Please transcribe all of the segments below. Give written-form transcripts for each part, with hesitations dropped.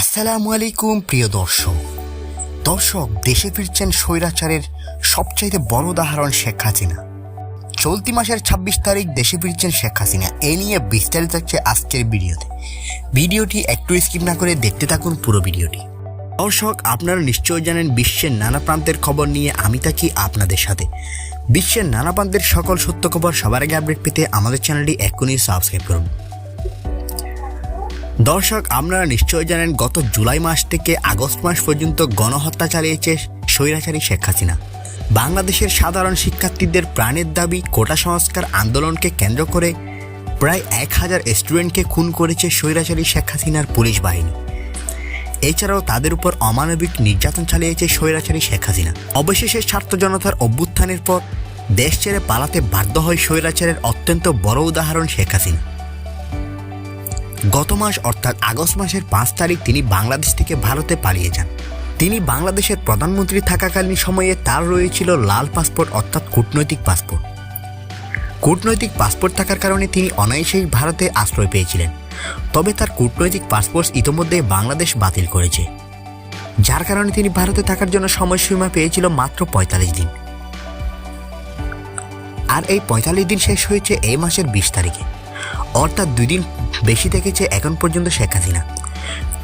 আসসালামু আলাইকুম প্রিয় দর্শক দেশে ফিরছেন স্বৈরাচারের সবচাইতে বড় উদাহরণ শেখ হাসিনা। চলতি মাসের ২৬ তারিখ দেশে ফিরছেন শেখ হাসিনা। এ নিয়ে বিস্তারিত থাকছে আজকের ভিডিওটি একটু স্কিপ না করে দেখতে থাকুন পুরো ভিডিওটি। দর্শক, আপনারা নিশ্চয়ই জানেন বিশ্বের নানা প্রান্তের খবর নিয়ে আমি থাকি আপনাদের সাথে। বিশ্বের নানা প্রান্তের সকল সত্য খবর সবার আগে আপডেট পেতে আমাদের চ্যানেলটি এখনই সাবস্ক্রাইব করুন। দর্শক, আপনারা নিশ্চয়ই জানেন গত জুলাই মাস থেকে আগস্ট মাস পর্যন্ত গণহত্যা চালিয়েছে স্বৈরাচারী শেখ হাসিনা। বাংলাদেশের সাধারণ শিক্ষার্থীদের প্রাণের দাবি কোটা সংস্কার আন্দোলনকে কেন্দ্র করে প্রায় ১,০০০ স্টুডেন্টকে খুন করেছে স্বৈরাচারী শেখ হাসিনার পুলিশ বাহিনী। এছাড়াও তাদের উপর অমানবিক নির্যাতন চালিয়েছে স্বৈরাচারী শেখ হাসিনা। অবশেষে ছাত্র জনতার অভ্যুত্থানের পর দেশ ছেড়ে পালাতে বাধ্য হয় স্বৈরাচারের অত্যন্ত বড় উদাহরণ শেখ হাসিনা। গত মাস অর্থাৎ আগস্ট মাসের ৫ তারিখ তিনি বাংলাদেশ থেকে ভারতে পালিয়ে যান। তিনি বাংলাদেশের প্রধানমন্ত্রী থাকাকালীন সময়ে তার রয়েছিল লাল পাসপোর্ট অর্থাৎ কূটনৈতিক পাসপোর্ট। কূটনৈতিক পাসপোর্ট থাকার কারণে তিনি অনায়াসেই ভারতে আশ্রয় পেয়েছিলেন। তবে তার কূটনৈতিক পাসপোর্ট ইতোমধ্যে বাংলাদেশ বাতিল করেছে, যার কারণে তিনি ভারতে থাকার জন্য সময়সীমা পেয়েছিল মাত্র ৪৫ দিন। আর এই ৪৫ দিন শেষ হয়েছে এই মাসের ২০ তারিখে, অর্থাৎ ২ দিন বেশি থেকেছে এখন পর্যন্ত শেখ হাসিনা।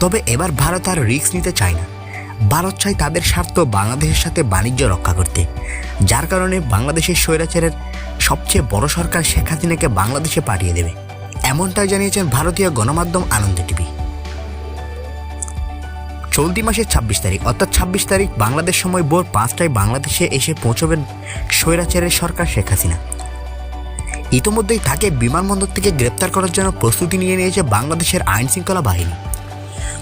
তবে এবার ভারত আর রিস্ক নিতে চায় না। ভারত চায় তাদের স্বার্থ বাংলাদেশের সাথে বাণিজ্য রক্ষা করতে, যার কারণে বাংলাদেশের স্বৈরাচারের সবচেয়ে বড় সরকার শেখ হাসিনাকে বাংলাদেশে পাঠিয়ে দেবে, এমনটাই জানিয়েছেন ভারতীয় গণমাধ্যম আনন্দ টিভি। চলতি মাসের ২৬ তারিখ অর্থাৎ ২৬ তারিখ বাংলাদেশ সময় ভোর ৫টায় বাংলাদেশে এসে পৌঁছবেন স্বৈরাচারের সরকার শেখ হাসিনা। ইতোমধ্যেই তাকে বিমানবন্দর থেকে গ্রেপ্তার করার জন্য প্রস্তুতি নিয়ে নিয়েছে বাংলাদেশের আইন শৃঙ্খলা বাহিনী।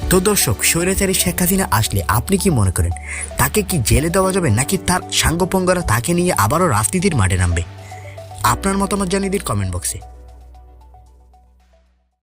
তো দর্শক, স্বৈরাচারী শেখ হাসিনা আসলে আপনি কি মনে করেন? তাকে কি জেলে দেওয়া যাবে, নাকি তার সাঙ্গপঙ্গরা তাকে নিয়ে আবারও রাজনীতির মাঠে নামবে? আপনার মতামত জানিয়ে দিন কমেন্ট বক্সে।